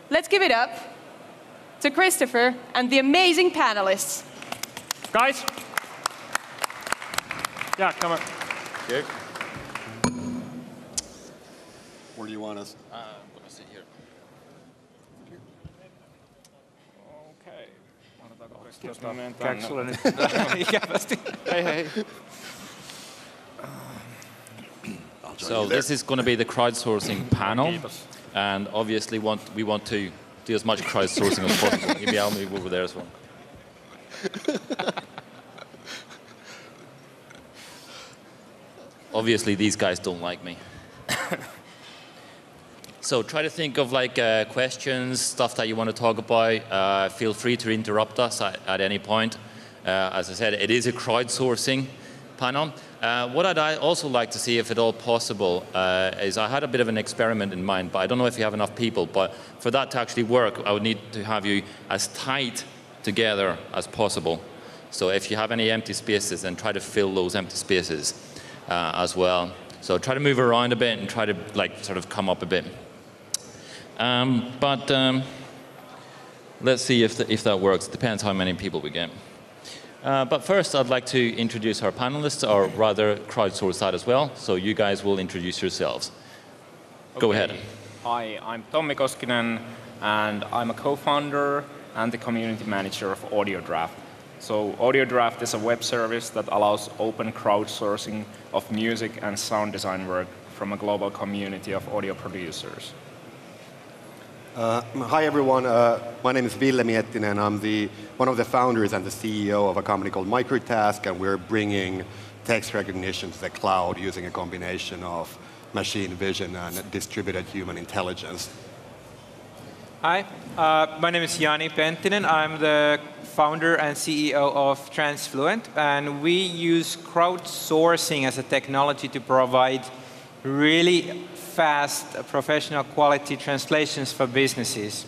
let's give it up to Christopher and the amazing panelists. Guys? Yeah, come on. Okay. Where do you want us? I'm going to sit here. Okay. Hey, hey. So this is going to be the crowdsourcing panel, and obviously we want to do as much crowdsourcing as possible. Maybe I'll move over there as well. Obviously, these guys don't like me. So try to think of like questions, stuff that you want to talk about. Feel free to interrupt us at any point. As I said, it is a crowdsourcing panel. What I'd also like to see, if at all possible, is I had a bit of an experiment in mind, but I don't know if you have enough people. But for that to actually work, I would need to have you as tight together as possible. So if you have any empty spaces, then try to fill those empty spaces as well. So try to move around a bit and try to like sort of come up a bit. Let's see if that works. It depends how many people we get. But first, I'd like to introduce our panelists, or rather crowdsource that as well. So you guys will introduce yourselves. Go ahead. Hi, I'm Tommi Koskinen, and I'm a co-founder and the community manager of AudioDraft. So AudioDraft is a web service that allows open crowdsourcing of music and sound design work from a global community of audio producers. Hi everyone, my name is Ville Miettinen. I'm one of the founders and the CEO of a company called Microtask, and we're bringing text recognition to the cloud using a combination of machine vision and distributed human intelligence. Hi, my name is Jani Penttinen. I'm the founder and CEO of Transfluent, and we use crowdsourcing as a technology to provide really fast, professional quality translations for businesses.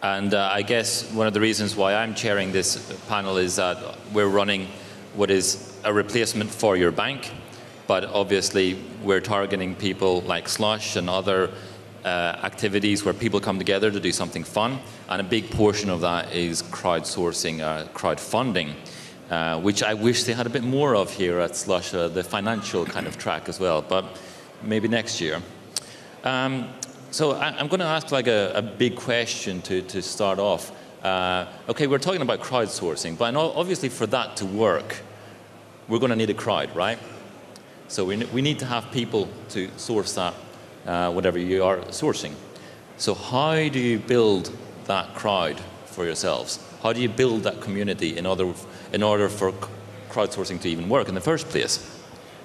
And I guess one of the reasons why I'm chairing this panel is that we're running what is a replacement for your bank, but obviously we're targeting people like Slush and other activities where people come together to do something fun, and a big portion of that is crowdsourcing, crowdfunding, which I wish they had a bit more of here at Slush, the financial kind of track as well, but maybe next year. So I'm going to ask like a big question to start off. Okay, we're talking about crowdsourcing, but obviously for that to work, we're going to need a crowd, right? So we need to have people to source that, whatever you are sourcing. So how do you build that crowd for yourselves? How do you build that community in order for crowdsourcing to even work in the first place?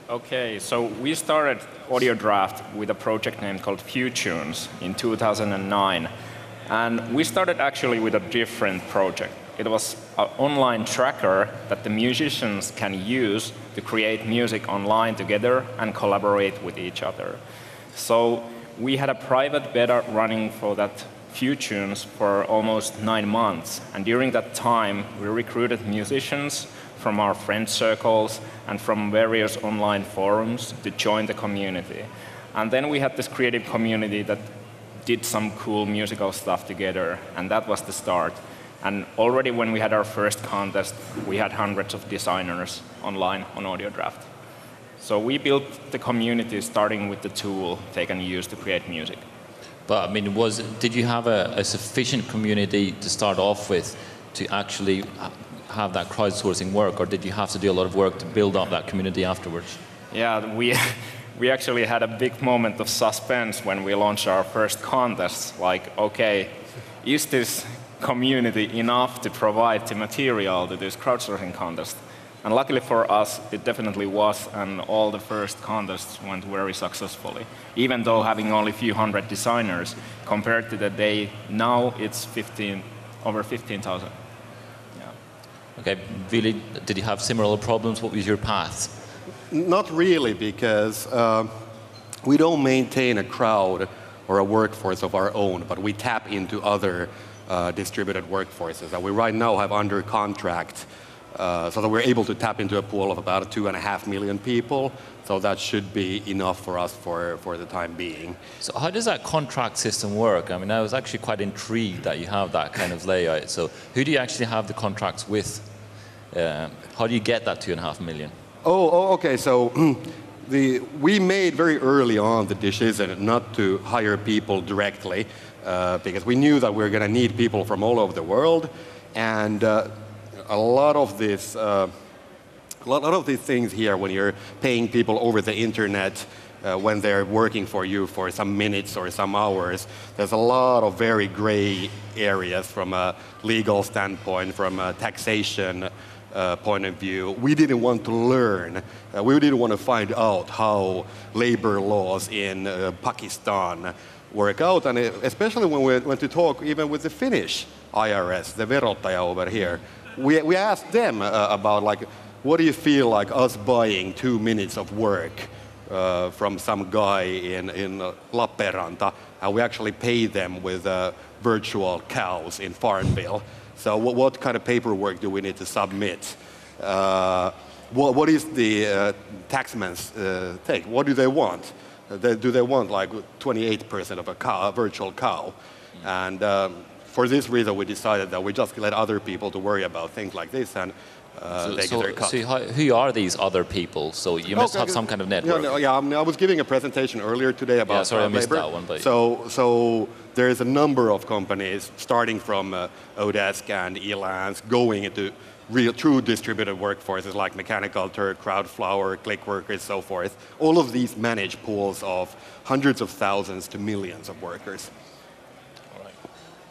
Okay, so we started AudioDraft with a project name called FewTunes in 2009. And we started actually with a different project. It was an online tracker that the musicians can use to create music online together and collaborate with each other. So we had a private beta running for that FewTunes for almost 9 months. And during that time, we recruited musicians from our friend circles and from various online forums to join the community. And then we had this creative community that did some cool musical stuff together, and that was the start. And already when we had our first contest, we had hundreds of designers online on AudioDraft. So we built the community starting with the tool they can use to create music. But I mean, did you have a sufficient community to start off with to actually have that crowdsourcing work, or did you have to do a lot of work to build up that community afterwards? Yeah, we actually had a big moment of suspense when we launched our first contest. Like, okay, is this community enough to provide the material to this crowdsourcing contest? And luckily for us, it definitely was, and all the first contests went very successfully. Even though having only a few hundred designers, compared to the day now, it's over 15,000. Okay, Ville, did you have similar problems? What was your path? Not really, because we don't maintain a crowd or a workforce of our own, but we tap into other distributed workforces. And we right now have under contract so that we're able to tap into a pool of about 2.5 million people. So that should be enough for us for the time being. So how does that contract system work? I mean, I was actually quite intrigued that you have that kind of layout. So who do you actually have the contracts with? How do you get that 2.5 million? Okay. So we made very early on the decision not to hire people directly because we knew that we were going to need people from all over the world, and a lot of this. A lot of these things here, when you're paying people over the internet, when they're working for you for some minutes or some hours, there's a lot of very gray areas from a legal standpoint, from a taxation point of view. We didn't want to learn. We didn't want to find out how labor laws in Pakistan work out, and especially when we went to talk even with the Finnish IRS, the verottaja over here. We asked them about, like, what do you feel like us buying 2 minutes of work from some guy in Lappeenranta, and we actually pay them with virtual cows in Farmville? So what kind of paperwork do we need to submit? What is the taxman's take? What do they want? Do they want like 28% of a virtual cow? And for this reason, we decided that we just let other people to worry about things like this, and they get their cut. So who are these other people? So you must have some kind of network. I was giving a presentation earlier today about sorry, I missed labor. that one. But So there is a number of companies, starting from Odesk and Elance, going into real, true distributed workforces like Mechanical Turk, Crowdflower, Clickworkers, so forth. All of these manage pools of hundreds of thousands to millions of workers. All right.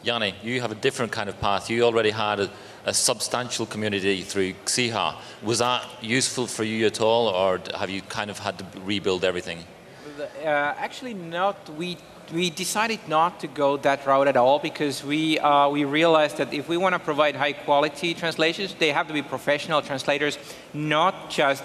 Jani, you have a different kind of path. You already had a substantial community through Xiha. Was that useful for you at all, or have you kind of had to rebuild everything? Actually not. We decided not to go that route at all, because we realized that if we want to provide high quality translations, they have to be professional translators, not just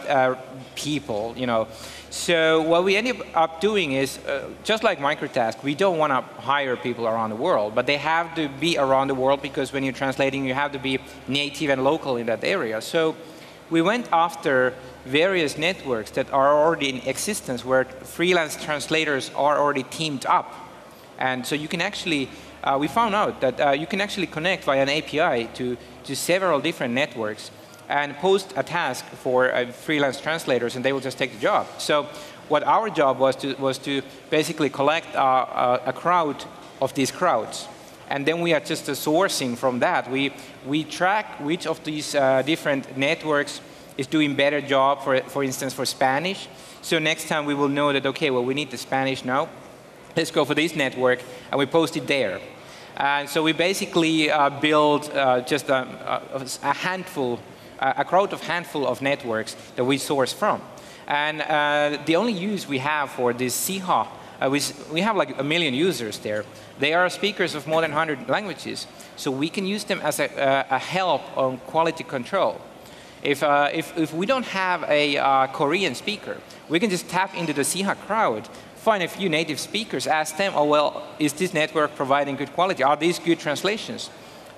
people, you know. So what we ended up doing is, just like Microtask, we don't want to hire people around the world, but they have to be around the world, because when you're translating, you have to be native and local in that area. So we went after various networks that are already in existence, where freelance translators are already teamed up. And so you can actually, we found out that you can actually connect via an API to several different networks and post a task for freelance translators, and they will just take the job. So what our job was to basically collect a crowd of these crowds. And then we are just sourcing from that. We track which of these different networks is doing better job, for instance, for Spanish. So next time we will know that, okay, well, we need the Spanish now. Let's go for this network, and we post it there. And so we basically build just a crowd of handful of networks that we source from. And the only use we have for this Xiha, we have like 1 million users there. They are speakers of more than 100 languages. So we can use them as a help on quality control. If we don't have a Korean speaker, we can just tap into the Xiha crowd, find a few native speakers, ask them, oh, well, is this network providing good quality? Are these good translations?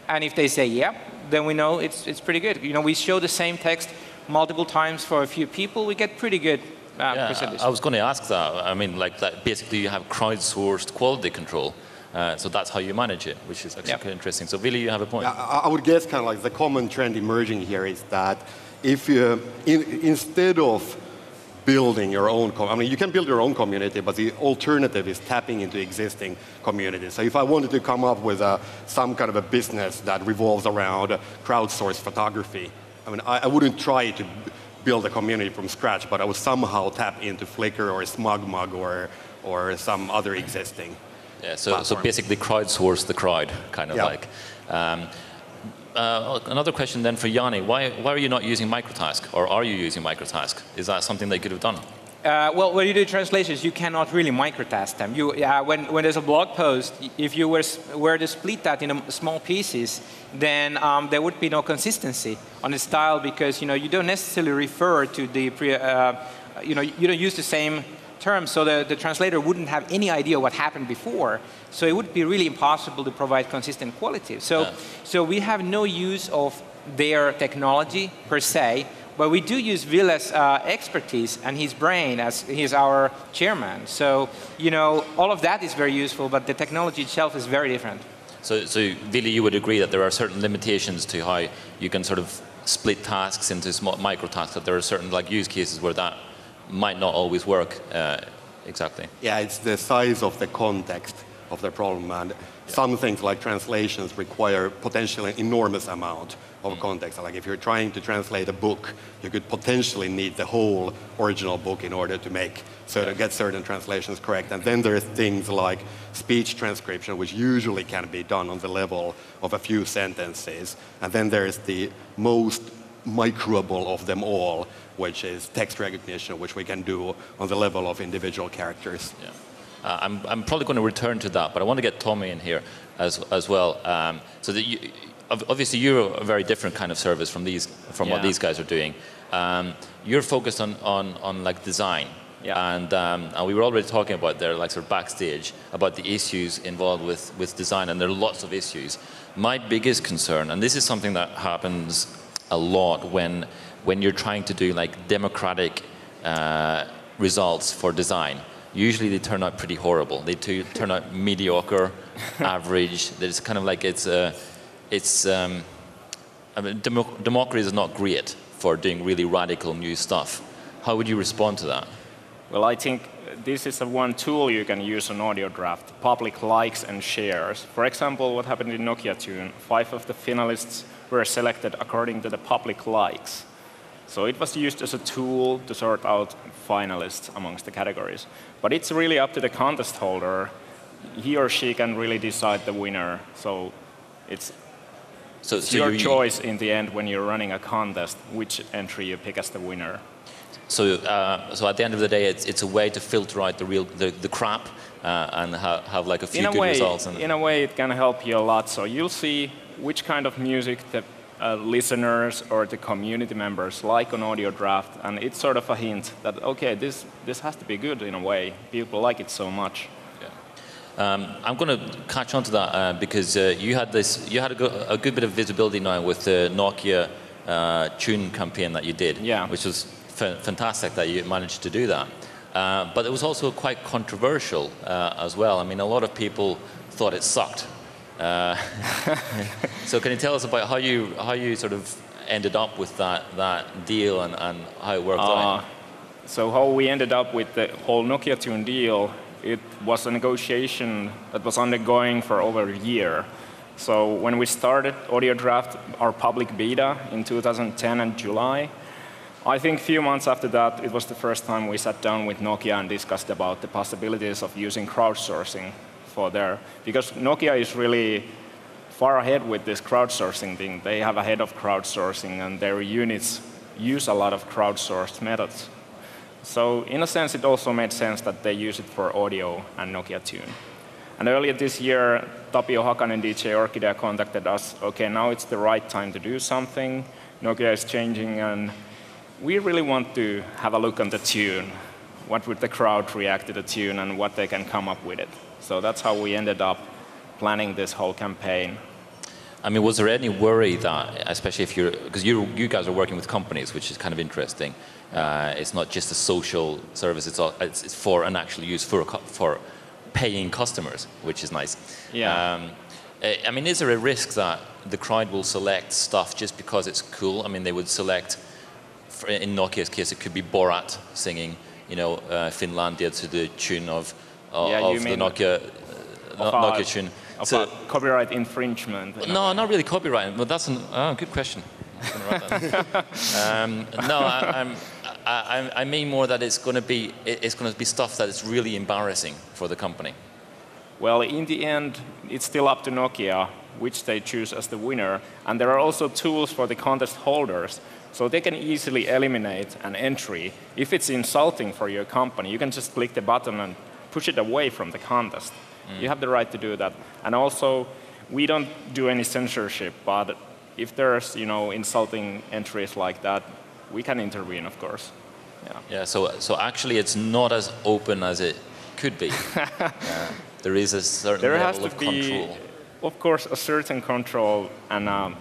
And if they say, yeah, then we know it's pretty good. You know, we show the same text multiple times for a few people, we get pretty good percentage. I was going to ask that. I mean, like that, basically you have crowdsourced quality control. So that's how you manage it, which is actually quite interesting. So, Ville, you have a point. I would guess kind of like the common trend emerging here is that if you, instead of building your own, you can build your own community, but the alternative is tapping into existing communities. So if I wanted to come up with some kind of a business that revolves around crowdsourced photography, I wouldn't try to build a community from scratch, but I would somehow tap into Flickr or SmugMug or some other existing. Yeah, so basically crowdsource the crowd, kind of like. Another question then for Jani. Why are you not using Microtask, or are you using Microtask? Is that something they could have done? Well, when you do translations, you cannot really microtask them. When there's a blog post, if you were to split that into small pieces, then there would be no consistency on the style, because you don't necessarily refer to the you don't use the same terms, so the translator wouldn't have any idea what happened before. So it would be really impossible to provide consistent quality. So we have no use of their technology per se, but we do use Ville's expertise and his brain as he's our chairman. So, all of that is very useful, but the technology itself is very different. So Ville, you would agree that there are certain limitations to how you can sort of split tasks into small micro tasks, that there are certain use cases where that might not always work exactly. Yeah, it's the size of the context of the problem, and some things like translations require potentially an enormous amount of context. Like if you're trying to translate a book, you could potentially need the whole original book in order to get certain translations correct. And then there's things like speech transcription, which usually can be done on the level of a few sentences. And then there's the most microable of them all, which is text recognition, which we can do on the level of individual characters. Yeah. I'm probably going to return to that, but I want to get Tommi in here as well. So that obviously you're a very different kind of service from what these guys are doing. You're focused on like design. Yeah. And we were already talking about there, like sort of backstage, about the issues involved with design, and there are lots of issues. My biggest concern, and this is something that happens a lot when you're trying to do like democratic results for design. Usually they turn out pretty horrible. They turn out mediocre, average. There's kind of like democracy is not great for doing really radical new stuff. How would you respond to that? Well, I think this is one tool you can use on Audio Draft, public likes and shares. For example, what happened in Nokia Tune, 5 of the finalists were selected according to the public likes. So it was used as a tool to sort out finalists amongst the categories. But it's really up to the contest holder. He or she can really decide the winner. So it's your choice in the end when you're running a contest, which entry you pick as the winner. So at the end of the day, it's a way to filter out the crap and have like a few good results. In a way, it can help you a lot. So you'll see which kind of music the listeners or the community members like on Audio Draft, and it's sort of a hint that okay, this has to be good in a way. People like it so much. Yeah. I'm going to catch on to that because you had a good bit of visibility now with the Nokia Tune campaign that you did, which was fantastic that you managed to do that. But it was also quite controversial as well. I mean, a lot of people thought it sucked. So can you tell us about how you sort of ended up with that deal and how it worked out? So how we ended up with the whole Nokia Tune deal, it was a negotiation that was undergoing for over a year. So when we started Audio Draft, our public beta in 2010 in July, I think a few months after that, it was the first time we sat down with Nokia and discussed about the possibilities of using crowdsourcing for there. Because Nokia is really far ahead with this crowdsourcing thing. They have a head of crowdsourcing, and their units use a lot of crowdsourced methods. So in a sense, it also made sense that they use it for audio and Nokia Tune. And earlier this year, Tapio Hakanen and DJ Orchidea contacted us. Okay, now it's the right time to do something. Nokia is changing, and we really want to have a look on the tune. What would the crowd react to the tune and what they can come up with it. So that's how we ended up planning this whole campaign. I mean, was there any worry that, especially if because you guys are working with companies, which is kind of interesting. It's not just a social service, it's for an actual use for paying customers, which is nice. Yeah. I mean, is there a risk that the crowd will select stuff just because it's cool? I mean, they would select, in Nokia's case, it could be Borat singing, Finlandia to the tune of the Nokia tune. So, copyright infringement? No, not really copyright, but that's a good question. I mean more that it's going to be stuff that is really embarrassing for the company. Well, in the end, it's still up to Nokia which they choose as the winner, and there are also tools for the contest holders, so they can easily eliminate an entry. If it's insulting for your company, you can just click the button and push it away from the contest. You have the right to do that. And also, we don't do any censorship, but if there's insulting entries like that, we can intervene, of course. Yeah. So actually, it's not as open as it could be. There is a certain level of control. Of course, a certain control, and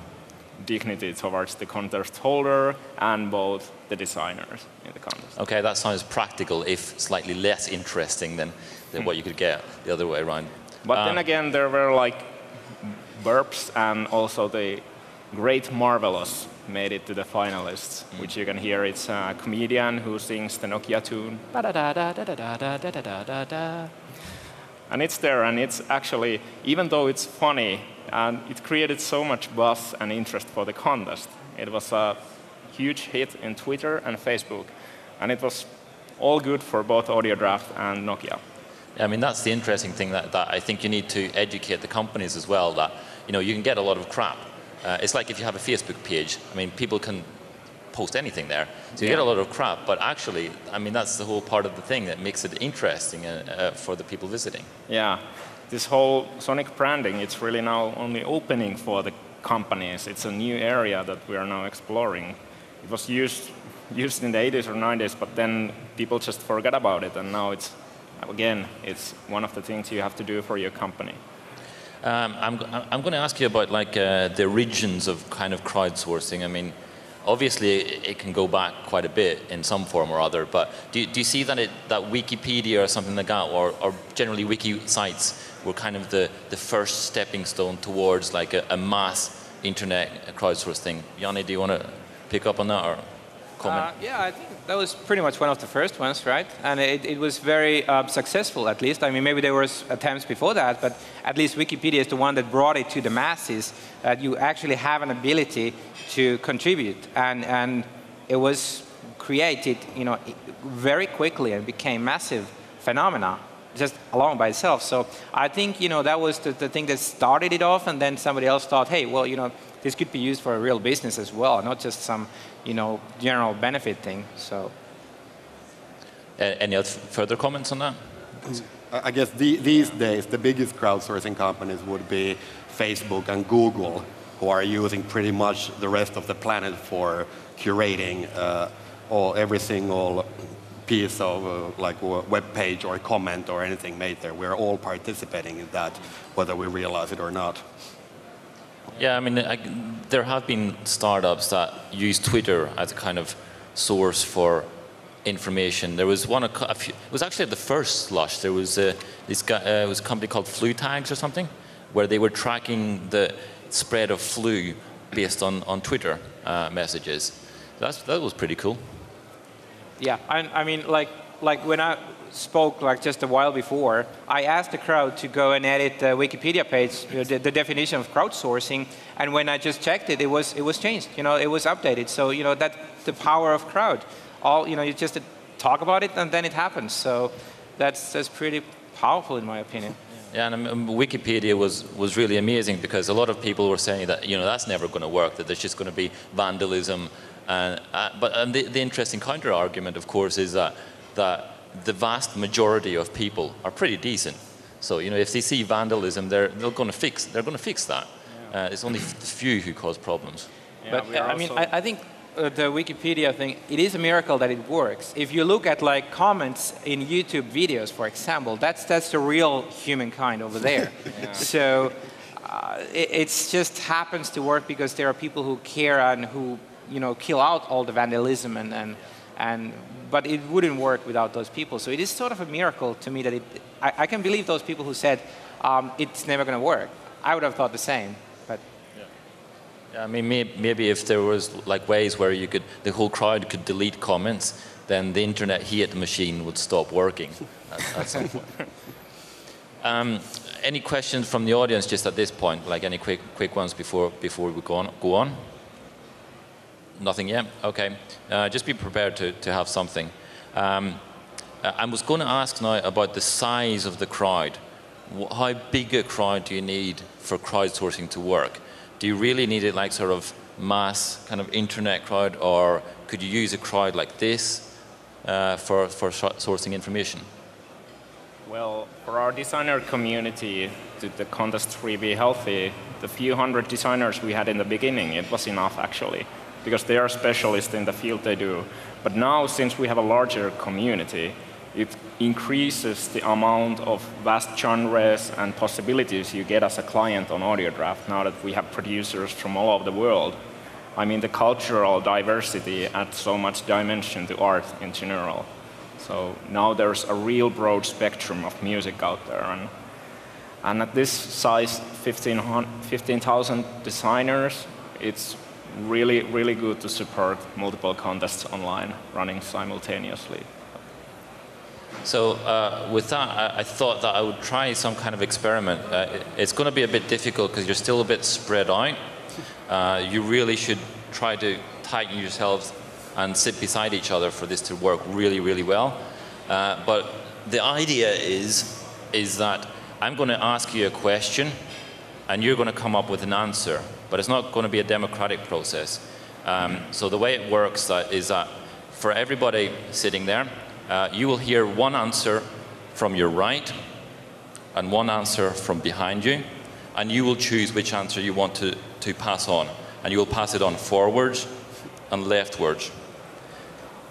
dignity towards the contest holder and both the designers in the contest. Okay, that sounds practical, if slightly less interesting than what you could get the other way around. But then again, there were like burps, and also the Great Marvelous made it to the finalists, which you can hear. It's a comedian who sings the Nokia tune. And it's there, and it's actually, even though it's funny, and it created so much buzz and interest for the contest. It was a huge hit in Twitter and Facebook, and it was all good for both Audiodraft and Nokia. I mean, that's the interesting thing that I think you need to educate the companies as well, that you can get a lot of crap. It's like if you have a Facebook page. I mean, people can post anything there, so you get a lot of crap. But actually, I mean, that's the whole part of the thing that makes it interesting for the people visiting. Yeah, this whole Sonic branding, it's really now only opening for the companies. It's a new area that we are now exploring. It was used in the 80s or 90s, but then people just forgot about it, and now it's one of the things you have to do for your company. I'm going to ask you about the origins of kind of crowdsourcing. I mean, obviously it can go back quite a bit in some form or other, but do you see that Wikipedia or something like that, or generally wiki sites, were kind of the first stepping stone towards like a mass internet crowdsource thing? Jani, do you want to pick up on that or comment? Yeah, I think that was pretty much one of the first ones, right? And it was very successful, at least. I mean, maybe there was attempts before that, but at least Wikipedia is the one that brought it to the masses, that you actually have an ability to contribute. And it was created, very quickly and became massive phenomena, just alone by itself. So I think, that was the thing that started it off, and then somebody else thought, hey, well, this could be used for a real business as well, not just some, general benefit thing. So. Any other further comments on that? I guess these days, the biggest crowdsourcing companies would be Facebook and Google, who are using pretty much the rest of the planet for curating every single piece of like web page or comment or anything made there. We're all participating in that, whether we realize it or not. Yeah, I mean, there have been startups that use Twitter as a kind of source for information. There was one, it was actually the first Slush. There was this guy, it was a company called Flu Tags or something, where they were tracking the spread of flu based on Twitter messages. That was pretty cool. Yeah, I mean, like when I spoke just a while before, I asked the crowd to go and edit the Wikipedia page, the definition of crowdsourcing, and when I just checked it, it was changed. It was updated. So that's the power of crowd. You just talk about it and then it happens. So that's pretty powerful in my opinion. Yeah, and Wikipedia was really amazing, because a lot of people were saying that that's never going to work, that there's just going to be vandalism. But the interesting counter argument, of course, is that the vast majority of people are pretty decent. So if they see vandalism, they're going to fix that. Yeah. It's only the few who cause problems. Yeah, but I mean, I think the Wikipedia thing, it is a miracle that it works. If you look at comments in YouTube videos, for example, that's the real humankind over there. Yeah. So it just happens to work because there are people who care and who kill out all the vandalism but it wouldn't work without those people. So it is sort of a miracle to me that I can believe those people who said it's never going to work. I would have thought the same. But yeah, I mean, maybe if there was ways where the whole crowd could delete comments, then the internet hate machine would stop working at some point. Any questions from the audience just at this point? Any quick ones before we go on? Nothing yet? Okay. Just be prepared to have something. I was going to ask now about the size of the crowd. How big a crowd do you need for crowdsourcing to work? Do you really need it sort of mass kind of internet crowd, or could you use a crowd like this for sourcing information? Well, for our designer community, to the contest be healthy, the few hundred designers we had in the beginning, it was enough actually, because they are specialists in the field they do. But now, since we have a larger community, it increases the amount of vast genres and possibilities you get as a client on AudioDraft now that we have producers from all over the world. I mean, the cultural diversity adds so much dimension to art in general. So now there's a real broad spectrum of music out there. And at this size, 15,000 designers, it's really, really good to support multiple contests online running simultaneously. So with that, I thought that I would try some kind of experiment. It's going to be a bit difficult because you're still a bit spread out. You really should try to tighten yourselves and sit beside each other for this to work really, really well. But the idea is that I'm going to ask you a question, and you're going to come up with an answer. But it's not going to be a democratic process. So the way it works is that for everybody sitting there, you will hear one answer from your right and one answer from behind you, and you will choose which answer you want to pass on. And you will pass it on forwards and leftwards.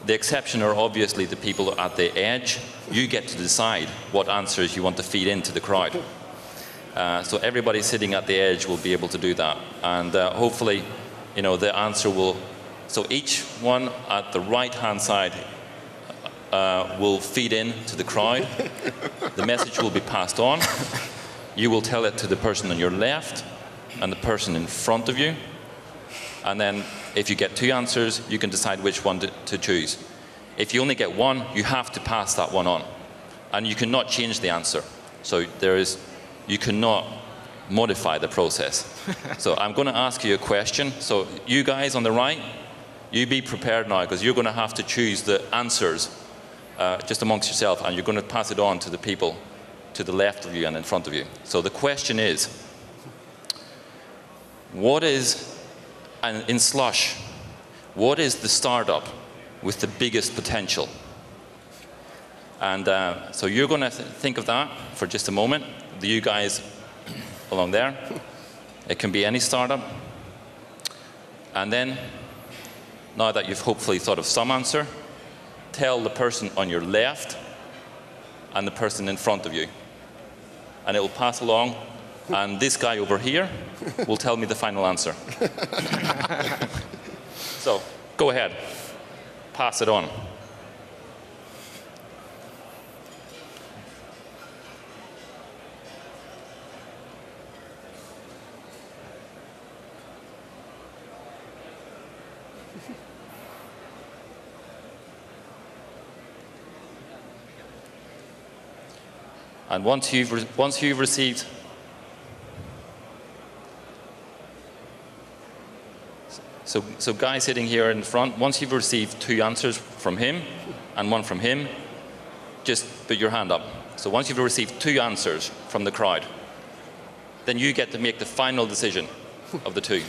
The exception are obviously the people at the edge. You get to decide what answers you want to feed into the crowd. So everybody sitting at the edge will be able to do that. And hopefully, you know, the answer will... So each one at the right-hand side will feed in to the crowd. The message will be passed on. You will tell it to the person on your left and the person in front of you. And then if you get two answers, you can decide which one to choose. If you only get one, you have to pass that one on. And you cannot change the answer. So you cannot modify the process. So I'm going to ask you a question. So you guys on the right, you be prepared now, because you're going to have to choose the answers just amongst yourself, and you're going to pass it on to the people to the left of you and in front of you. So the question is, in Slush, what is the startup with the biggest potential? And so you're going to think of that for just a moment. You guys along there, it can be any startup. And then, now that you've hopefully thought of some answer, tell the person on your left and the person in front of you. And it will pass along, and this guy over here will tell me the final answer. So, go ahead. Pass it on. And once you've received, so guy sitting here in front, once you've received two answers from him and one from him, just put your hand up. So once you've received two answers from the crowd, then you get to make the final decision of the two.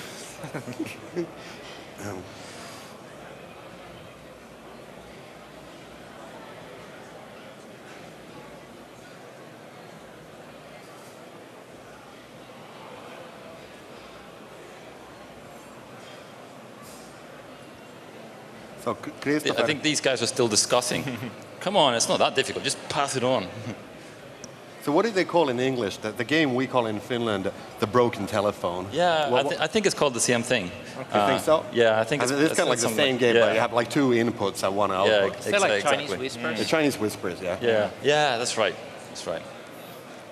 So, Christopher, I think these guys are still discussing. Come on, it's not that difficult. Just pass it on. so what do they call in English? The game we call in Finland the broken telephone. Yeah, I think it's called the same thing. Okay. You think so? Yeah, I think it's kind of like the same game, but you have like two inputs and one output. Yeah, Is that like exactly. Chinese whispers? The Chinese whispers, yeah. Yeah, that's right. That's right.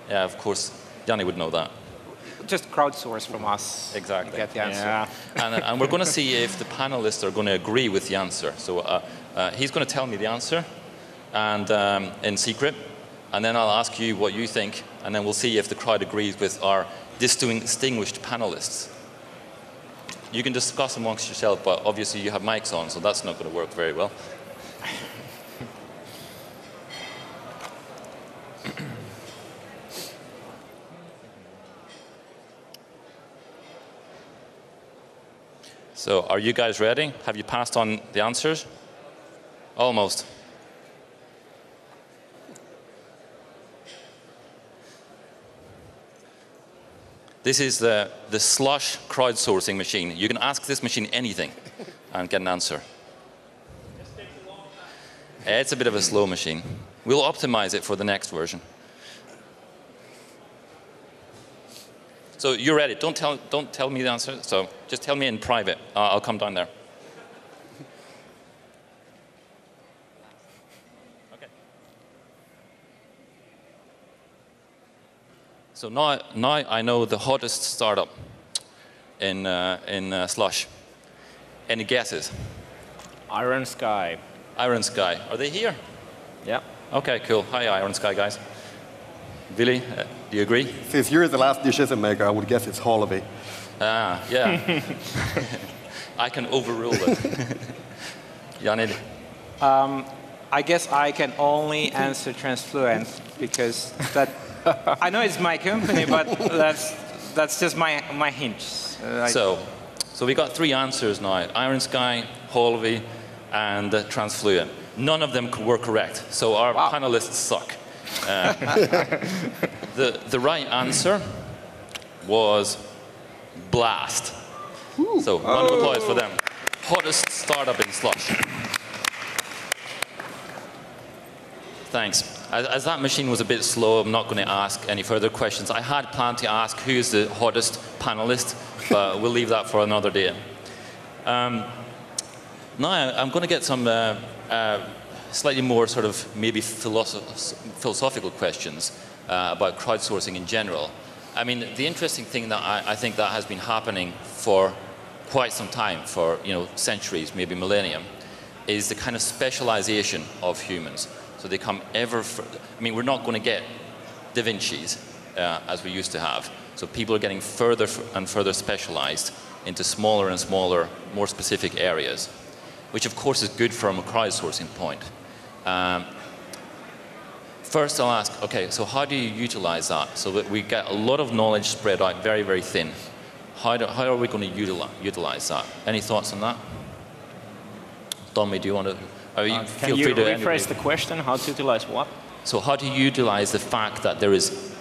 Yeah, of course, Jani would know that. Just crowdsource from us. Exactly. Get the answer. Yeah. And we're going to see if the panelists are going to agree with the answer. So he's going to tell me the answer, and in secret, and then I'll ask you what you think, and then we'll see if the crowd agrees with our distinguished panelists. You can discuss amongst yourself, but obviously you have mics on, so that's not going to work very well. So, are you guys ready? Have you passed on the answers? Almost. This is the Slush crowdsourcing machine. You can ask this machine anything and get an answer. It's a bit of a slow machine. We'll optimize it for the next version. So you're ready. Don't tell me the answer. So just tell me in private. I'll come down there. Okay. So now I know the hottest startup in Slush. Any guesses? Iron Sky. Iron Sky. Are they here? Yeah. Okay, cool. Hi, Iron Sky guys. Ville, do you agree? Since you're the last decision maker, I would guess it's Holvi. Ah, yeah. I can overrule it. Jani? I guess I can only answer Transfluent because that I know it's my company, but that's just my hinge. So we got 3 answers now: Iron Sky, Holvi, and Transfluent. None of them were correct, so our panelists suck. The right answer was Blast. Ooh. So round of applause for them. Hottest startup in Slush. Thanks. As that machine was a bit slow, I'm not going to ask any further questions. I had planned to ask who's the hottest panelist, but we'll leave that for another day. Now I'm going to get some slightly more sort of maybe philosophical questions about crowdsourcing in general. I mean, the interesting thing that I think that has been happening for quite some time, for centuries, maybe millennium, is the kind of specialization of humans. So they come ever further. I mean, we're not going to get Da Vinci's as we used to have. So people are getting further and further specialized into smaller and smaller, more specific areas, which of course is good from a crowdsourcing point. First I'll ask, okay, so how do you utilize that so that we get a lot of knowledge spread out very, very thin? How are we going to utilize that? Any thoughts on that? Tommi, do you want to? Can you rephrase the question? How to utilize what? So how do you utilize the fact that there is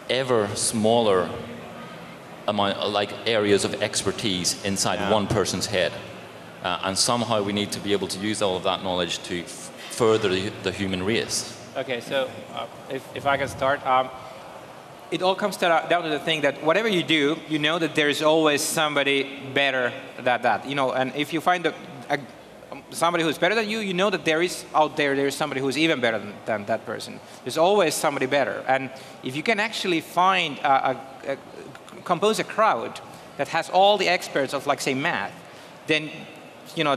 ever smaller amount, like areas of expertise inside one person's head? And somehow we need to be able to use all of that knowledge to further the human race. Okay, so if I can start, it all comes down to the thing that whatever you do, you know that there is always somebody better than that. And if you find somebody who's better than you, you know that there is somebody who's even better than that person. There's always somebody better. And if you can actually find compose a crowd that has all the experts of, like, say, math, then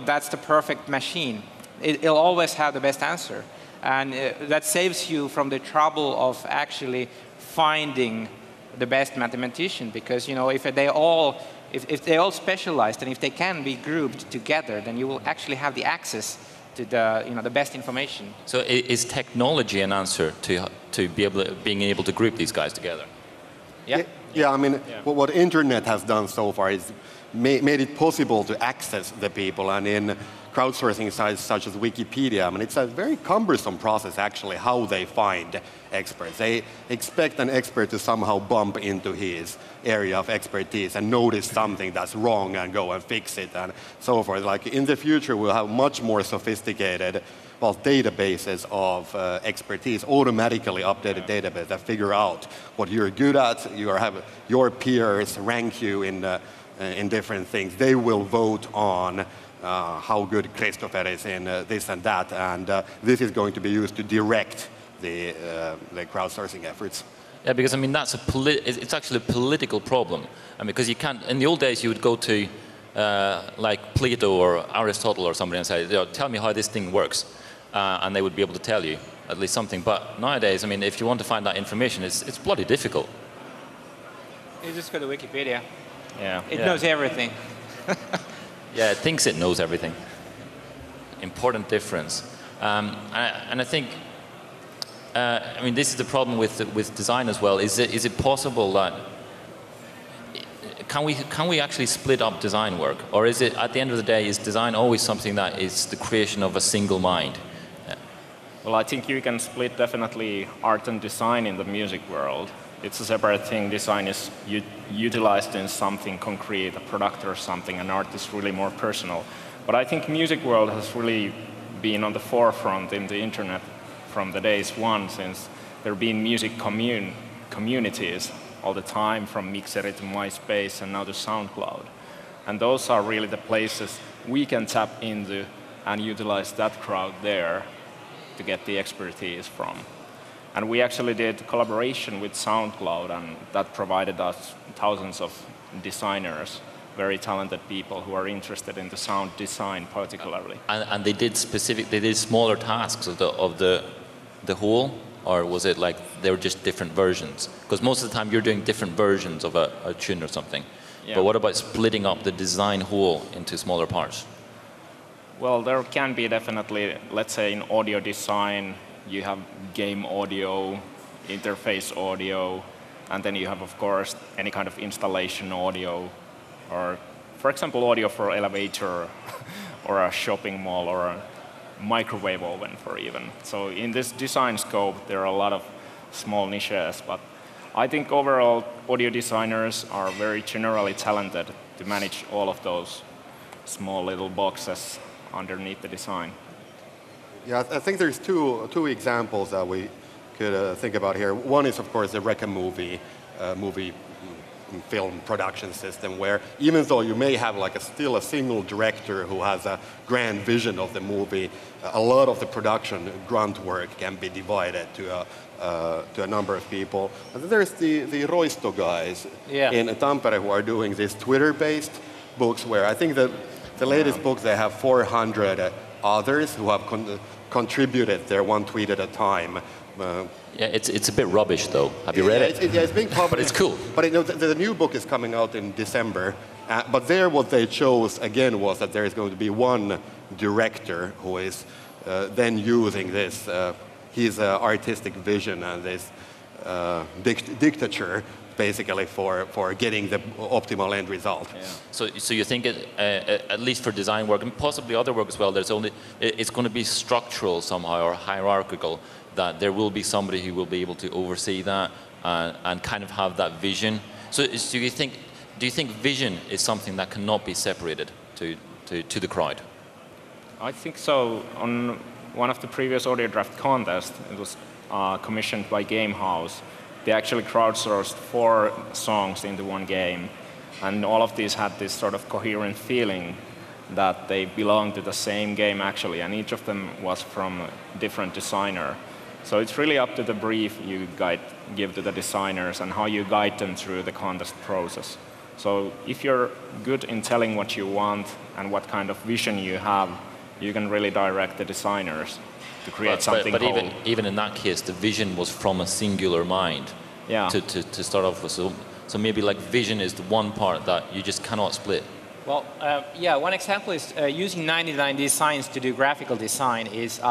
that's the perfect machine. It'll always have the best answer. And that saves you from the trouble of actually finding the best mathematician, because if they all specialized and if they can be grouped together, then you will actually have the access to the best information. So is technology an answer to being able to group these guys together? Yeah. Yeah, I mean, what internet has done so far is made it possible to access the people, and in crowdsourcing sites such as Wikipedia, I mean, it's a very cumbersome process actually how they find experts. They expect an expert to somehow bump into his area of expertise and notice something that's wrong and go and fix it and so forth. Like in the future, we'll have much more sophisticated databases of expertise, automatically updated databases that figure out what you're good at. You have your peers rank you in different things. They will vote on how good Christopher is in this and that, and this is going to be used to direct the crowdsourcing efforts. Yeah, because I mean that's it's actually a political problem. I mean, because you can't. In the old days, you would go to like Plato or Aristotle or somebody and say, "Tell me how this thing works," and they would be able to tell you at least something. But nowadays, I mean, if you want to find that information, it's bloody difficult. You just go to Wikipedia. Yeah. It knows everything. Yeah, it thinks it knows everything. Important difference. And I think, I mean, this is the problem with design as well. Is it possible that, can we actually split up design work? Or is it, at the end of the day, is design always something that is the creation of a single mind? Yeah. Well, I think you can split definitely art and design in the music world. It's a separate thing. Design is utilized in something concrete, a product or something, and art is really more personal. But I think music world has really been on the forefront in the internet from the days one, since there have been music communities all the time, from Mixer to MySpace and now to SoundCloud. And those are really the places we can tap into and utilize that crowd there to get the expertise from. And we actually did collaboration with SoundCloud, and that provided us thousands of designers, very talented people who are interested in the sound design particularly. And they did smaller tasks of the whole, or was it like they were just different versions? Because most of the time you're doing different versions of a tune or something. Yeah. But what about splitting up the design whole into smaller parts? Well, there can be definitely, let's say in audio design, you have game audio, interface audio, and then you have, of course, any kind of installation audio, or, for example, audio for elevator, or a shopping mall, or a microwave oven, for even. So in this design scope, there are a lot of small niches, but I think overall, audio designers are very generally talented to manage all of those small little boxes underneath the design. Yeah, I think there's two examples that we could think about here. One is, of course, the Rec movie film production system, where even though you may have like still a single director who has a grand vision of the movie, a lot of the production grunt work can be divided to a number of people. And then there's the Roisto guys in Tampere who are doing these Twitter-based books, where I think that the latest book, they have 400 authors who have contributed their one tweet at a time. Yeah, it's a bit rubbish though. Have you read it? It's being published. But it's cool. But the new book is coming out in December. But there what they chose again was that there is going to be one director who is then using this, his artistic vision and this dictature basically for getting the optimal end result. Yeah. So you think at least for design work and possibly other work as well, it's going to be structural somehow or hierarchical, that there will be somebody who will be able to oversee that and kind of have that vision. So do you think vision is something that cannot be separated to the crowd? I think so. On one of the previous audio draft contests, it was commissioned by Game House. They actually crowdsourced 4 songs into one game, and all of these had this sort of coherent feeling that they belong to the same game actually, and each of them was from a different designer. So it's really up to the brief you give to the designers and how you guide them through the contest process. So if you're good in telling what you want and what kind of vision you have, you can really direct the designers to create something but whole. even in that case, the vision was from a singular mind to start off with. So maybe like vision is the one part that you just cannot split. Well, one example is using 99 Designs to do graphical design is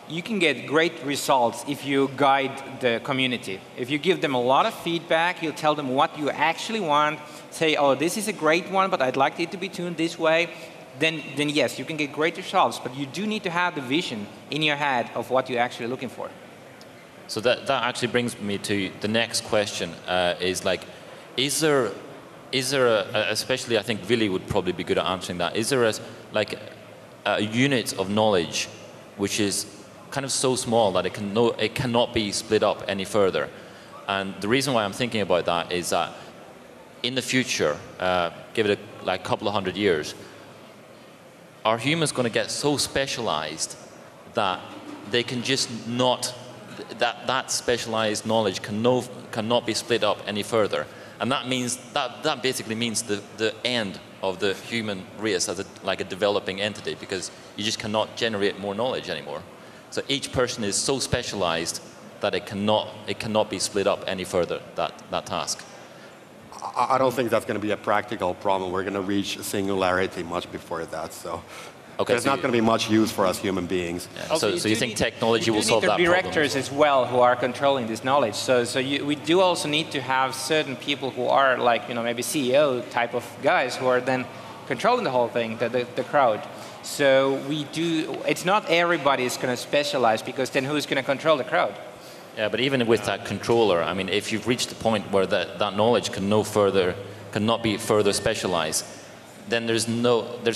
you can get great results if you guide the community. If you give them a lot of feedback, you tell them what you actually want, say, oh, this is a great one, but I'd like it to be tuned this way. Then yes, you can get great results, but you do need to have the vision in your head of what you're actually looking for. So that actually brings me to the next question, is there especially I think Ville would probably be good at answering that, is there a unit of knowledge which is kind of so small that it cannot be split up any further? And the reason why I'm thinking about that is that in the future, give it a couple of 100 years, are humans going to get so specialized that they can just not, that specialized knowledge cannot be split up any further? And that means, that basically means the end of the human race as a developing entity, because you just cannot generate more knowledge anymore. So each person is so specialized that it cannot be split up any further, that task. I don't think that's going to be a practical problem. We're going to reach singularity much before that. So there's not going to be much use for us human beings. Yeah. So you think technology will solve that problem? You need the directors as well who are controlling this knowledge. So we do also need to have certain people who are maybe CEO type of guys who are then controlling the whole thing, the crowd. So it's not everybody is going to specialize, because then who's going to control the crowd? Yeah, but even with that controller, I mean, if you've reached the point where that knowledge cannot be further specialized, then there's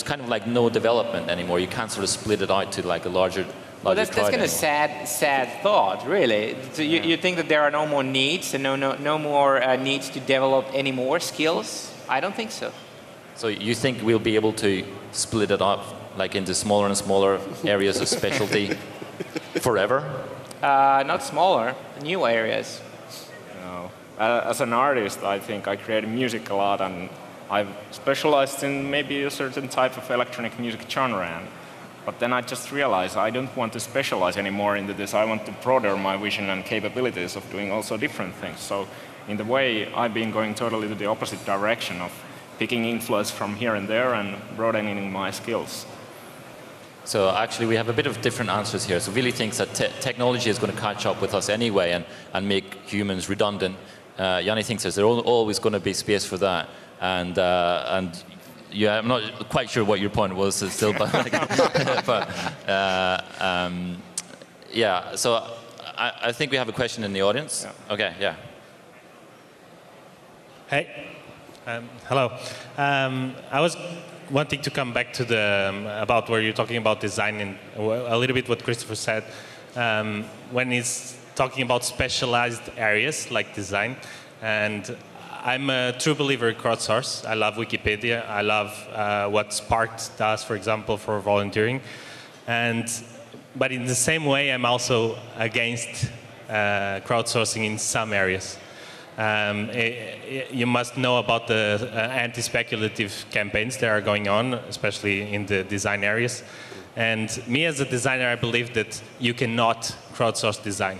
kind of like no development anymore. You can't sort of split it out to like a larger well, that's kind of sad thought, really. So you think that there are no more needs and no more needs to develop any more skills? I don't think so. So you think we'll be able to split it up like into smaller and smaller areas of specialty forever? Not smaller, new areas. No. As an artist, I think I create music a lot, and I've specialized in maybe a certain type of electronic music genre. But then I just realized I don't want to specialize anymore into this. I want to broaden my vision and capabilities of doing also different things. So in the way, I've been going totally to the opposite direction of picking influence from here and there and broadening my skills. So actually we have a bit of different answers here. So Ville thinks that technology is going to catch up with us anyway and make humans redundant. Jani thinks there's always going to be space for that. And yeah, I'm not quite sure what your point was still, but, yeah, so I think we have a question in the audience. Yeah. Okay, yeah. Hey. Hello. I was wanting to come back to the about where you're talking about design and a little bit what Christopher said when he's talking about specialized areas like design. And I'm a true believer in crowdsource. I love Wikipedia. I love what Spark does, for example, for volunteering. But in the same way, I'm also against crowdsourcing in some areas. You must know about the anti-speculative campaigns that are going on, especially in the design areas. And me as a designer, I believe that you cannot crowdsource design.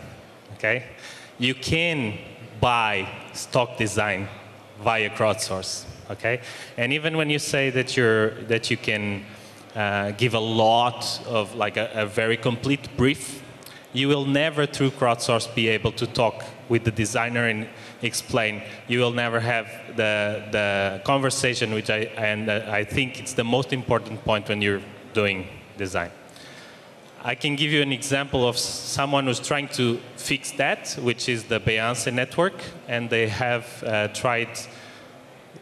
Okay? You can buy stock design via crowdsource. Okay? And even when you say that you can give a lot of like a very complete brief, you will never through crowdsource be able to talk with the designer and explain. You will never have the conversation, which I think it's the most important point when you're doing design. I can give you an example of someone who's trying to fix that, which is the Beyonce network, and they have tried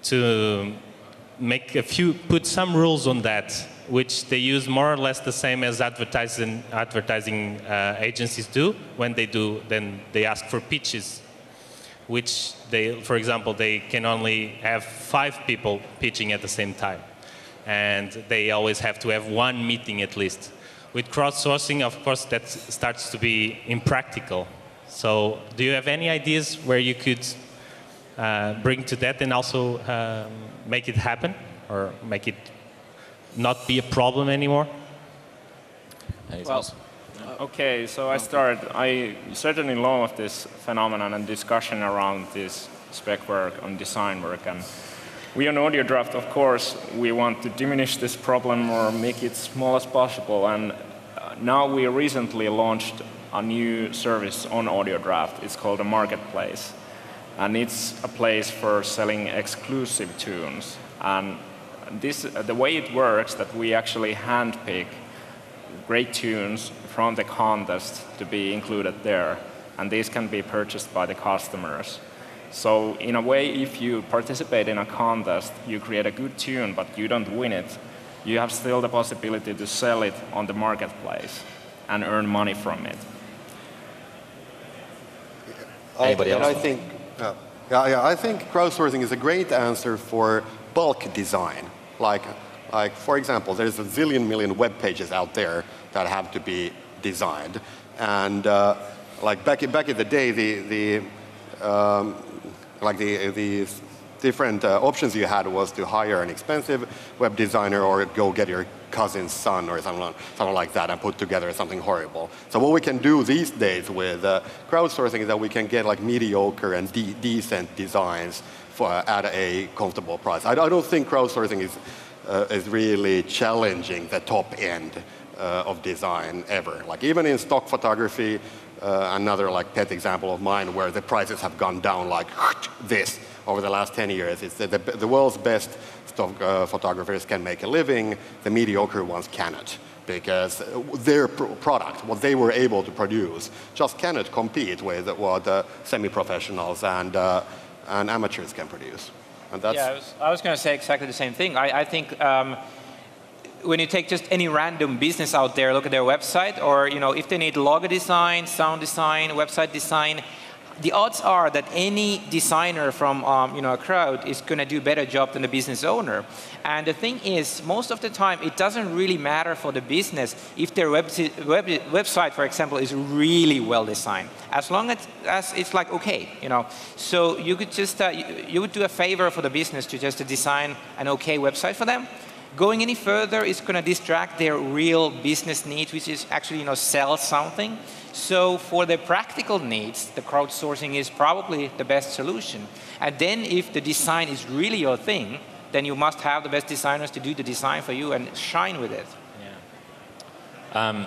to put some rules on that, which they use more or less the same as advertising agencies do. When they do, then they ask for pitches, which for example, they can only have 5 people pitching at the same time. And they always have to have 1 meeting at least. With crowdsourcing, of course, that starts to be impractical. So do you have any ideas where you could bring to that and also make it happen, or make it not be a problem anymore? Well, okay, so I certainly love this phenomenon and discussion around this spec work and design work. And we on AudioDraft, of course, we want to diminish this problem or make it small as possible. And now we recently launched a new service on AudioDraft. It's called a marketplace. And it's a place for selling exclusive tunes. And the way it works, that we actually handpick great tunes from the contest to be included there. And these can be purchased by the customers. So in a way, if you participate in a contest, you create a good tune, but you don't win it, you have still the possibility to sell it on the marketplace and earn money from it. Anybody else? I think crowdsourcing is a great answer for bulk design. Like for example, there's a zillion million web pages out there that have to be designed. And like back in the day, the different options you had was to hire an expensive web designer or go get your cousin's son or something like that and put together something horrible. So what we can do these days with crowdsourcing is that we can get like mediocre and decent designs at a comfortable price. I don't think crowdsourcing is really challenging the top end of design ever. Like even in stock photography, another like pet example of mine where the prices have gone down like this over the last 10 years. It's the world's best stock photographers can make a living, the mediocre ones cannot, because their product, what they were able to produce, just cannot compete with what semi-professionals and amateurs can produce. And that's Yeah, I was going to say exactly the same thing. I think when you take just any random business out there, look at their website, or if they need logo design, sound design, website design, the odds are that any designer from a crowd is going to do a better job than the business owner. And the thing is, most of the time, it doesn't really matter for the business if their website, for example, is really well designed, as long as it's like okay, So you could just you would do a favor for the business to just design an okay website for them. Going any further is going to distract their real business needs, which is actually sell something. So for the practical needs, the crowdsourcing is probably the best solution. And then if the design is really your thing, then you must have the best designers to do the design for you and shine with it. Yeah.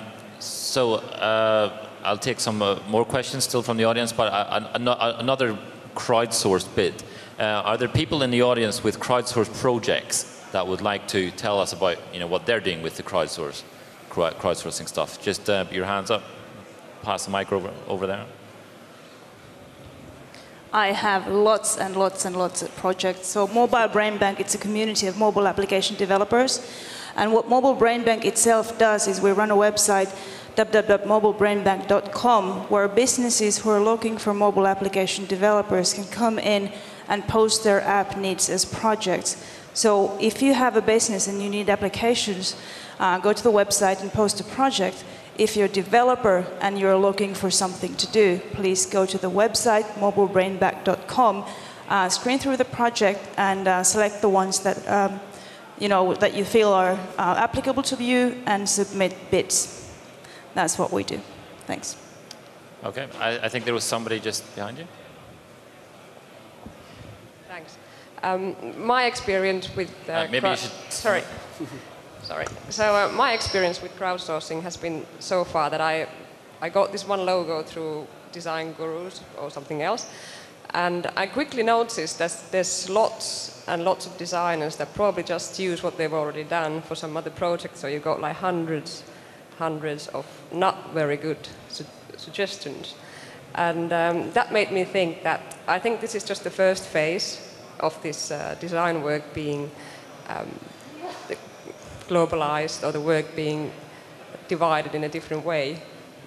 I'll take some more questions still from the audience, but another crowdsourced bit. Are there people in the audience with crowdsourced projects that would like to tell us about what they're doing with the crowdsourcing stuff? Just your hands up. Pass the mic over there. I have lots and lots and lots of projects. So Mobile Brain Bank, it's a community of mobile application developers. And what Mobile Brain Bank itself does is we run a website, www.mobilebrainbank.com, where businesses who are looking for mobile application developers can come in and post their app needs as projects. So if you have a business and you need applications, go to the website and post a project. If you're a developer and you're looking for something to do, please go to the website, mobilebrainbank.com, screen through the project and select the ones that, that you feel are applicable to you and submit bids. That's what we do. Thanks. Okay, I think there was somebody just behind you. Thanks. My experience with maybe you should. Sorry. So my experience with crowdsourcing has been so far that I got this one logo through Design Gurus or something else, and I quickly noticed that there's lots and lots of designers that probably just use what they've already done for some other project. So you got like hundreds of not very good suggestions, and that made me think that I think this is just the first phase of this design work being globalized, or the work being divided in a different way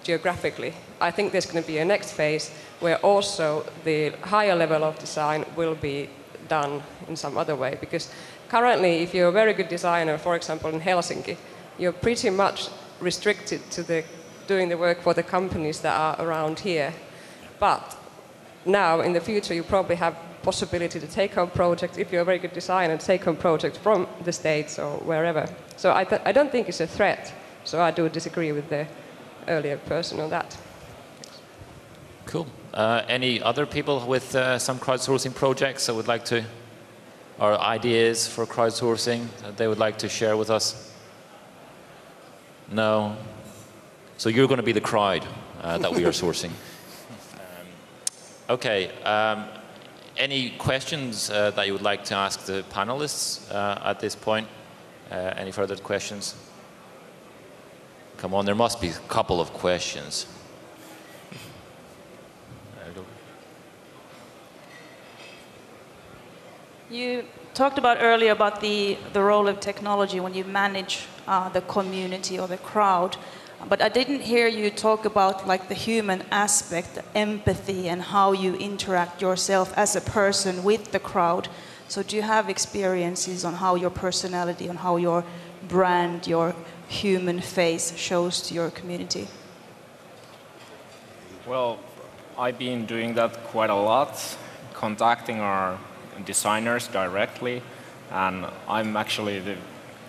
geographically. I think there's going to be a next phase where also the higher level of design will be done in some other way. Because currently, if you're a very good designer, for example in Helsinki, you're pretty much restricted to doing the work for the companies that are around here. But now, in the future, you probably have possibility to take home projects, if you're a very good designer, take home projects from the States or wherever. So I don't think it's a threat. So I do disagree with the earlier person on that. Cool. Any other people with some crowdsourcing projects that would like to, or ideas for crowdsourcing that they would like to share with us? No? So you're going to be the crowd that we are sourcing. Okay. Any questions that you would like to ask the panelists at this point? Any further questions? Come on, there must be a couple of questions. You talked about earlier about the role of technology when you manage the community or the crowd. But I didn't hear you talk about like the human aspect, the empathy, and how you interact yourself as a person with the crowd. So do you have experiences on how your personality, on how your brand, your human face shows to your community? Well, I've been doing that quite a lot, contacting our designers directly, and I'm actually the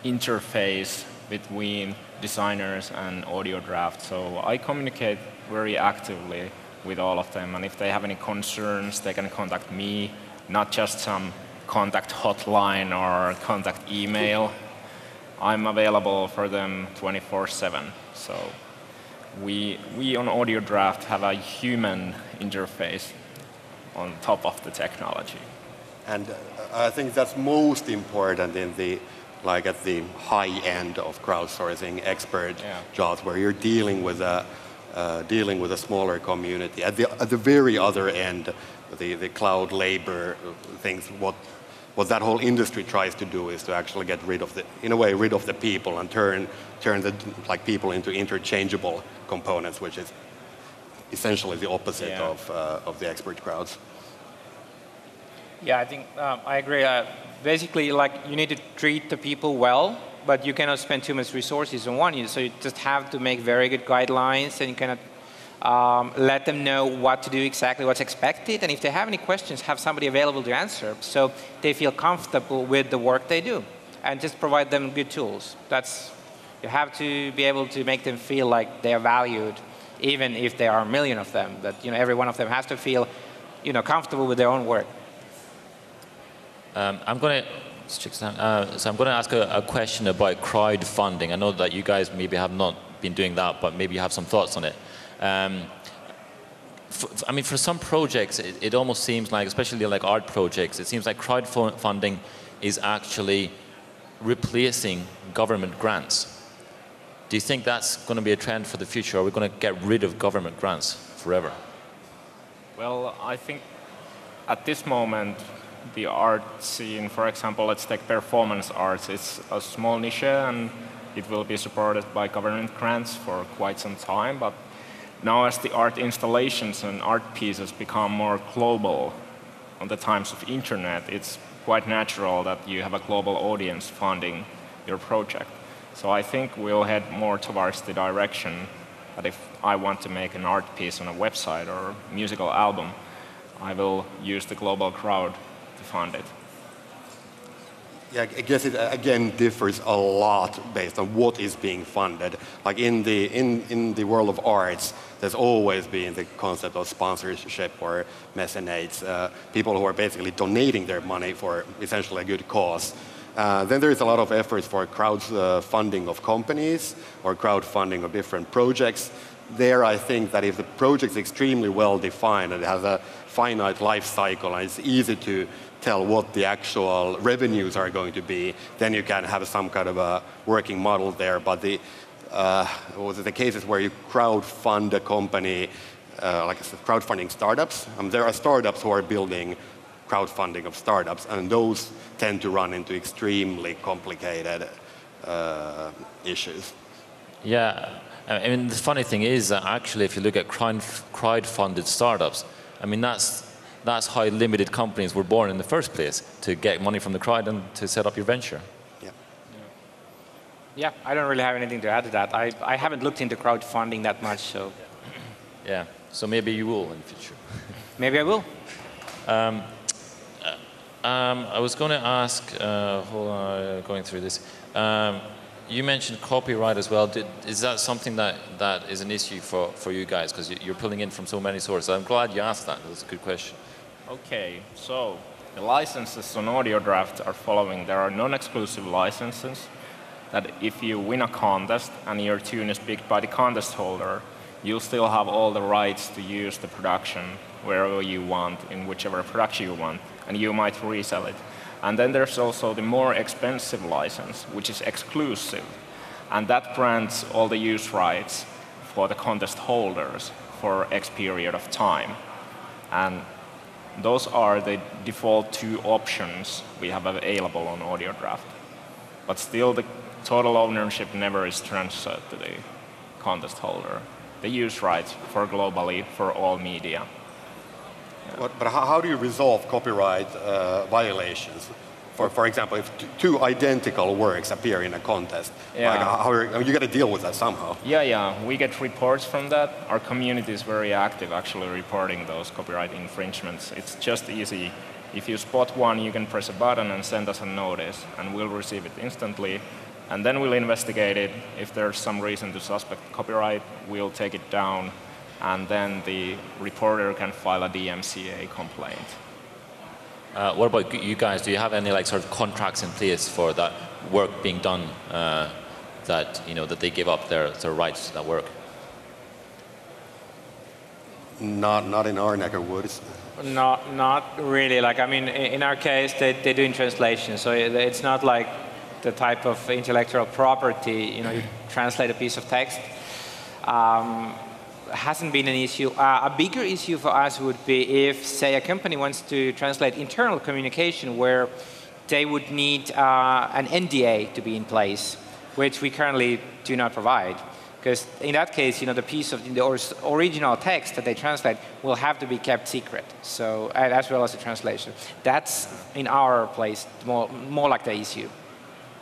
interface between designers and audio draft. So I communicate very actively with all of them, and if they have any concerns, they can contact me, not just some contact hotline or contact email. I'm available for them 24/7. So we on audio draft have a human interface on top of the technology. And I think that's most important in the at the high end of crowdsourcing expert jobs, where you're dealing with a smaller community. At the very other end, the cloud labor things, what that whole industry tries to do is to actually get rid of in a way, rid of the people and turn the people into interchangeable components, which is essentially the opposite of the expert crowds. Yeah, I think I agree. Basically, you need to treat the people well, but you cannot spend too much resources on one. So you just have to make very good guidelines, and you cannot let them know what to do exactly, what's expected, and if they have any questions, have somebody available to answer, so they feel comfortable with the work they do, and just provide them good tools. You have to be able to make them feel like they are valued, even if there are a million of them. That every one of them has to feel comfortable with their own work. I'm going to ask a question about crowdfunding. I know that you guys maybe have not been doing that, but maybe you have some thoughts on it. For some projects, it almost seems like, especially like art projects, it seems like crowdfunding is actually replacing government grants. Do you think that's going to be a trend for the future? Are we going to get rid of government grants forever? Well, I think at this moment, the art scene, for example, let's take performance arts, it's a small niche and it will be supported by government grants for quite some time. But now as the art installations and art pieces become more global on the times of internet, it's quite natural that you have a global audience funding your project. So I think we'll head more towards the direction that if I want to make an art piece on a website or musical album, I will use the global crowd to fund it. Yeah, I guess it again differs a lot based on what is being funded. Like in the world of arts, there's always been the concept of sponsorship or mecenates, people who are basically donating their money for essentially a good cause. Then there is a lot of efforts for crowdfunding of companies or crowdfunding of different projects. There, I think that if the project is extremely well defined and it has a finite life cycle and it's easy to tell what the actual revenues are going to be, then you can have some kind of a working model there. But the cases where you crowdfund a company, like I said, crowdfunding startups, there are startups who are building crowdfunding of startups, and those tend to run into extremely complicated issues. Yeah, I mean, the funny thing is that actually if you look at crowd-funded startups, I mean, that's how limited companies were born in the first place, to get money from the crowd and to set up your venture. Yeah, I don't really have anything to add to that. I haven't looked into crowdfunding that much, so. Yeah, so maybe you will in the future. Maybe I will. I was going to ask, hold on, going through this. You mentioned copyright as well. Is that something that is an issue for you guys? Because you're pulling in from so many sources. I'm glad you asked that. That's a good question. Okay, so the licenses on AudioDraft are following. There are non-exclusive licenses that if you win a contest and your tune is picked by the contest holder, you'll still have all the rights to use the production wherever you want, in whichever production you want, and you might resell it. And then there's also the more expensive license, which is exclusive, and that grants all the use rights for the contest holders for X period of time. And those are the default two options we have available on AudioDraft. But still, the total ownership never is transferred to the contest holder. The use rights for globally for all media. But how do you resolve copyright violations? For example, if two identical works appear in a contest, you got to deal with that somehow. Yeah, we get reports from that. Our community is very active actually reporting those copyright infringements. It's just easy. If you spot one, you can press a button and send us a notice, and we'll receive it instantly. And then we'll investigate it. If there's some reason to suspect copyright, we'll take it down, and then the reporter can file a DMCA complaint. What about you guys? Do you have any sort of contracts in place for that work being done, that they give up their rights to that work? Not in our neck of woods. Not really. In our case, they do in translation, so it's not like the type of intellectual property. You translate a piece of text. Hasn't been an issue. A bigger issue for us would be if, say, a company wants to translate internal communication where they would need an NDA to be in place, which we currently do not provide. Because in that case, the piece of the original text that they translate will have to be kept secret. So, as well as the translation. That's in our place more like the issue.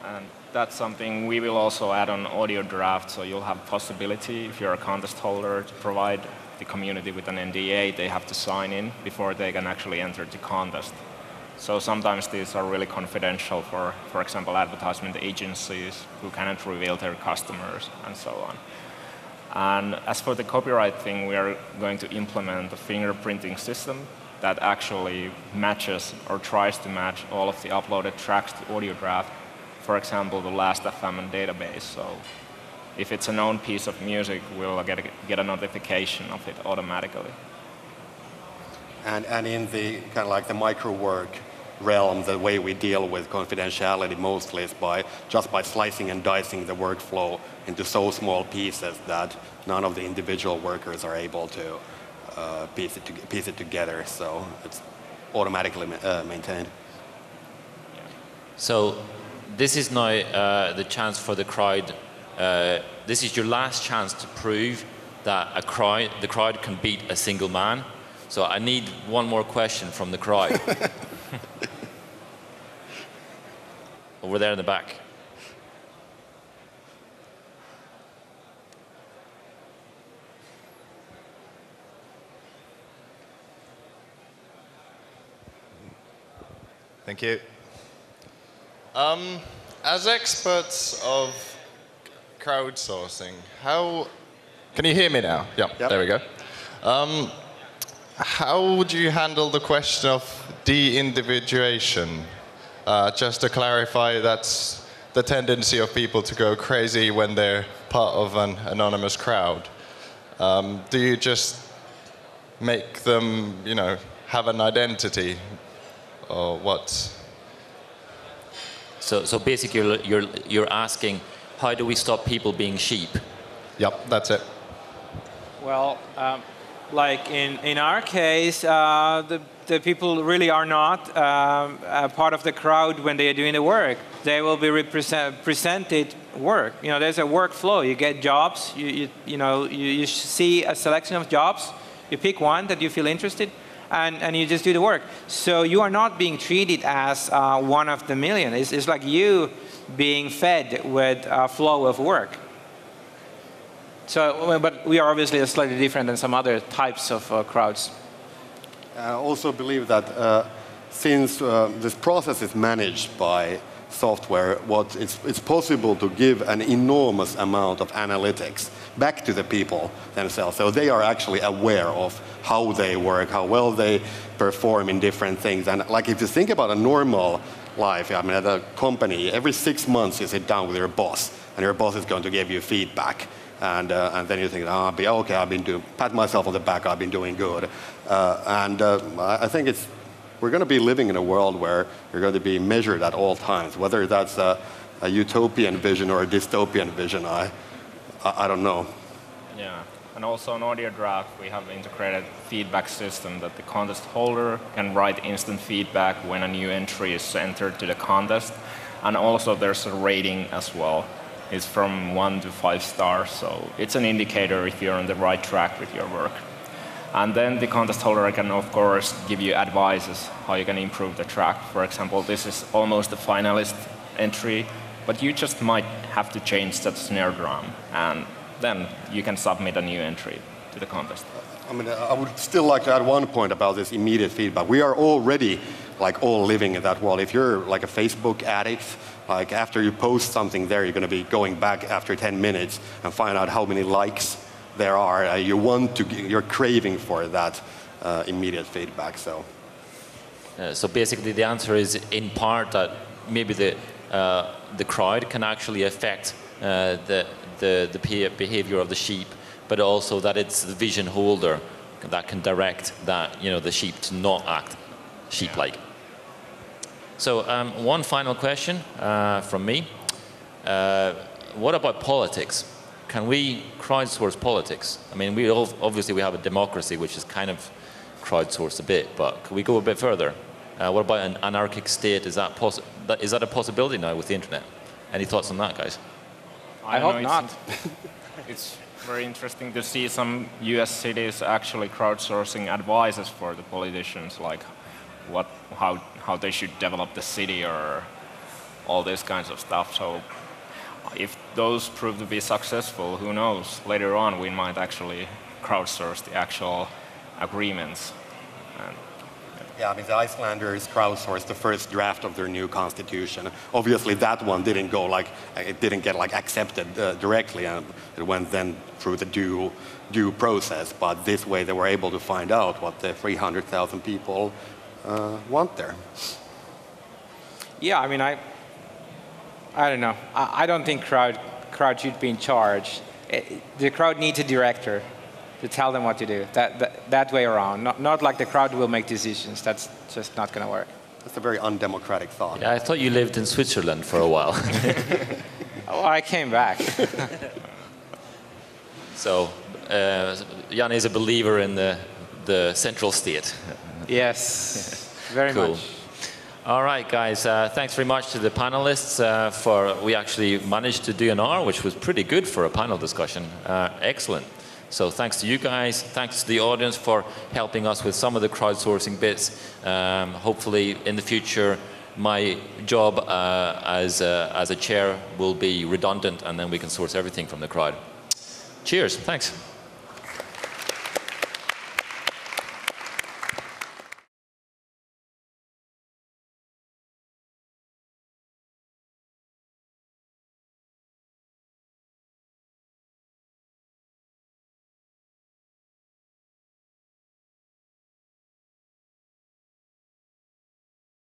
And that's something we will also add on audio draft. So you'll have possibility, if you're a contest holder, to provide the community with an NDA. They have to sign in before they can actually enter the contest. So sometimes these are really confidential for example, advertisement agencies who cannot reveal their customers and so on. And as for the copyright thing, we are going to implement a fingerprinting system that actually matches or tries to match all of the uploaded tracks to audio draft. For example, the Last.fm database. So if it's a known piece of music, we'll get a notification of it automatically. And in the kind of like the micro work realm, the way we deal with confidentiality mostly is just by slicing and dicing the workflow into so small pieces that none of the individual workers are able to piece it together. So it's automatically maintained. So this is now the chance for the crowd. This is your last chance to prove that the crowd can beat a single man. So I need one more question from the crowd. Over there in the back. Thank you. As experts of crowdsourcing, can you hear me now? Yep. There we go. How would you handle the question of de-individuation? Just to clarify, that's the tendency of people to go crazy when they're part of an anonymous crowd. Do you just make them, have an identity, or what? So basically, you're asking, how do we stop people being sheep? Yep, that's it. Well, like in our case, the people really are not a part of the crowd when they are doing the work. They will be presented work. There's a workflow. You get jobs. You see a selection of jobs. You pick one that you feel interested, and you just do the work. So you are not being treated as one of the million. It's like you being fed with a flow of work. So, but we are obviously slightly different than some other types of crowds. I also believe that since this process is managed by software, it's possible to give an enormous amount of analytics back to the people themselves. So they are actually aware of how they work, how well they perform in different things. And like if you think about a normal life, I mean, at a company, every 6 months you sit down with your boss, and your boss is going to give you feedback. And then you think, okay, pat myself on the back, I've been doing good. I think we're going to be living in a world where you're going to be measured at all times, whether that's a utopian vision or a dystopian vision, I don't know. Yeah, and also on audio draft, we have integrated feedback system that the contest holder can write instant feedback when a new entry is entered to the contest. And also there's a rating as well. It's from 1 to 5 stars, so it's an indicator if you're on the right track with your work. And then the contest holder can, of course, give you advices how you can improve the track. For example, this is almost a finalist entry, but you just might have to change that snare drum, and then you can submit a new entry to the contest. I mean, I would still like to add one point about this immediate feedback. We are already all living in that world. If you're like a Facebook addict, like after you post something there, you're going to be going back after 10 minutes and find out how many likes there are. You're craving for that immediate feedback. So basically, the answer is in part that maybe the crowd can actually affect the behavior of the sheep, but also that it's the vision holder that can direct the sheep to not act sheep-like. So one final question from me. What about politics? Can we crowdsource politics? I mean, obviously we have a democracy which is kind of crowdsourced a bit, but can we go a bit further? What about an anarchic state? Is that a possibility now with the internet? Any thoughts on that, guys? I hope not. It's very interesting to see some US cities actually crowdsourcing advices for the politicians, like how they should develop the city or all these kinds of stuff. So if those prove to be successful, who knows? Later on, we might actually crowdsource the actual agreements. Yeah, I mean, the Icelanders crowdsourced the first draft of their new constitution. Obviously, that one didn't go it didn't get accepted directly, and it went then through the due process. But this way, they were able to find out what the 300,000 people want there. Yeah, I mean, I don't know. I don't think crowd should be in charge. The crowd needs a director to tell them what to do. That way around. Not like the crowd will make decisions. That's just not going to work. That's a very undemocratic thought. Yeah, I thought you lived in Switzerland for a while. Oh, I came back. So, Jani is a believer in the central state. Yes, very cool. much. All right, guys. Thanks very much to the panelists. We actually managed to do an hour, which was pretty good for a panel discussion. Excellent. So thanks to you guys. Thanks to the audience for helping us with some of the crowdsourcing bits. Hopefully, in the future, my job as a chair will be redundant, and then we can source everything from the crowd. Cheers. Thanks.